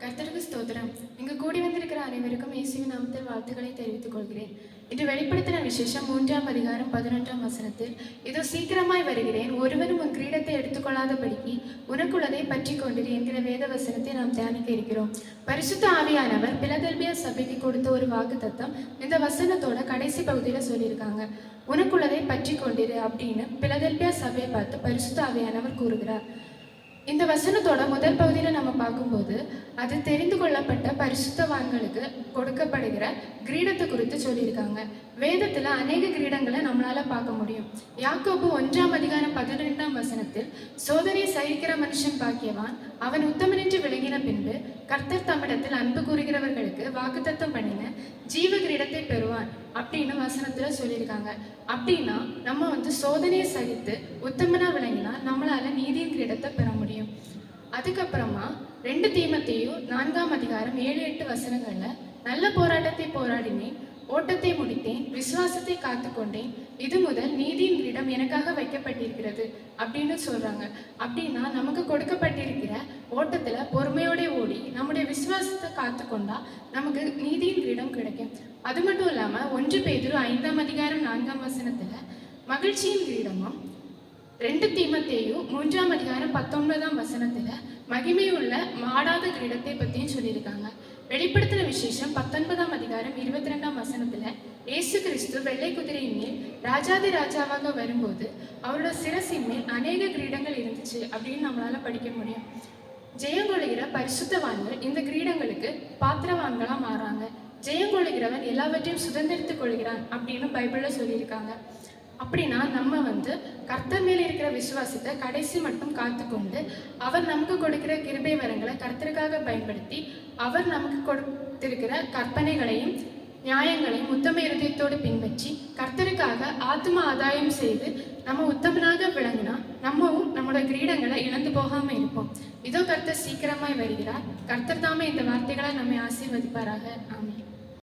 கர்த்தருக்கு ஸ்தோத்திரம். இங்கு கூடி வந்திருக்கிற அனைவருக்கும் இயேசுவின் நாமத்தில் வாழ்த்துக்களை தெரிவித்துக் கொள்கிறேன். இன்று வெளிப்படுத்தின விசேஷம் 3ஆம் அதிகாரம் 11ஆம் வசனத்தில், இதோ சீக்கிரமாய் வருகிறேன், ஒருவரும் உன் கிரீடத்தை எடுத்துக்கொள்ளாதபடிக்கு உனக்குள்ளதை பற்றி கொண்டிரு என்கிற வேத வசனத்தை நாம் தியானிக்க இருக்கிறோம். பரிசுத்த ஆவியானவர் பிலதெல்பியா சபைக்கு கொடுத்த ஒரு வாக்குத்தத்தம் இந்த வசனத்தோட கடைசி பகுதியில் சொல்லியிருக்காங்க. உனக்குள்ளதை பற்றி கொண்டிரு அப்படின்னு பிலதெல்பியா சபையை பார்த்து பரிசுத்த ஆவியானவர் கூறுகிறார். இந்த வசனத்தோட முதல் பகுதியில் நம்ம பார்க்கும்போது அது தெரிந்து கொள்ளப்பட்ட பரிசுத்தவான்களுக்கு கொடுக்கப்படுகிற கிரீடத்தை குறித்து சொல்லியிருக்காங்க. வேதத்தில் அநேக கிரீடங்களை நம்மளால பார்க்க முடியும். யாக்கோபு 1ஆம் அதிகாரம் 12ஆம் வசனத்தில், சோதனை சகிக்கிற மனுஷன் பாக்கியவான், அவன் உத்தமனின்று விளங்கின பின்பு கர்த்தர் தம்மிடத்தில் அன்பு கூறுகிறவர்களுக்கு வாக்குத்தத்தம் பண்ணின ஜீவ கிரீடத்தை பெறுவான் அப்படின்னு வசனத்துல சொல்லியிருக்காங்க. அப்படின்னா நம்ம சோதனையை சகித்து உத்தமனா விளங்கினா நம்மளால நீதியின் கிரீடத்தை பெற முடியும். அதுக்கப்புறமா 2 தீமோத்தேயு 4ஆம் அதிகாரம் 7-8 வசனங்கள்ல, நல்ல போராட்டத்தை போராடினேன், ஓட்டத்தை முடித்தேன், விசுவாசத்தை காத்துக்கொண்டேன், இது முதல் நீதியின் கிரீடம் எனக்காக வைக்கப்பட்டிருக்கிறது அப்படின்னு சொல்றாங்க. அப்படின்னா நமக்கு கொடுக்கப்பட்டிருக்கிற ஓட்டத்துல பொறுமையோட ஓடி நம்முடைய விசுவாசத்தை காத்துக்கொண்டா நமக்கு நீதியின் கிரீடம் கிடைக்கும். அது மட்டும் இல்லாம 1 பேதுரு 5ஆம் அதிகாரம் 4ஆம் வசனத்துல மகிழ்ச்சியின் கிரீடமும், 2 தீமோத்தேயு 3ஆம் அதிகாரம் 19ஆம் வசனத்துல மகிமையுள்ள மாடாத கிரீடத்தை பற்றியும் சொல்லியிருக்காங்க. வெளிப்படுத்தின விசேஷம் 19ஆம் அதிகாரம் 22ஆம் வசனத்துல, இயேசு கிறிஸ்து வெள்ளை குதிரையின் மேல் ராஜாதி ராஜாவாக வரும்போது அவரோட சிரசின் மேல் அநேக கிரீடங்கள் இருந்துச்சு அப்படின்னு நம்மளால படிக்க முடியும். ஜெயங்கொள்கிற பரிசுத்தவான்கள் இந்த கிரீடங்களுக்கு பாத்திரவான்களா மாறாங்க. ஜெயங்கொள்கிறவன் எல்லாவற்றையும் சுதந்திரித்துக் கொள்கிறான் அப்படின்னு பைபிள்ல சொல்லியிருக்காங்க. அப்படின்னா நம்ம கர்த்தர் மேல இருக்கிற விசுவாசத்தை கடைசி மட்டும் காத்துக்கொண்டு அவர் நமக்கு கொடுக்கிற கிருபை வரங்களை கர்த்தருக்காக பயன்படுத்தி அவர் நமக்கு கொடுத்திருக்கிற கற்பனைகளையும் நியாயங்களையும் உத்தம இருதயத்தோடு பின்பற்றி கர்த்தருக்காக ஆத்ம ஆதாயம் செய்து நம்ம உத்தமனாக விளங்கினா நம்மவும் நம்மளோட கிரீடங்களை இழந்து போகாம இருப்போம். இதோ கர்த்தர் சீக்கிரமாய் வருகிறார். கர்த்தர் தாமே இந்த வார்த்தைகளை நம்மை ஆசீர்வதிப்பாராக. ஆமென்.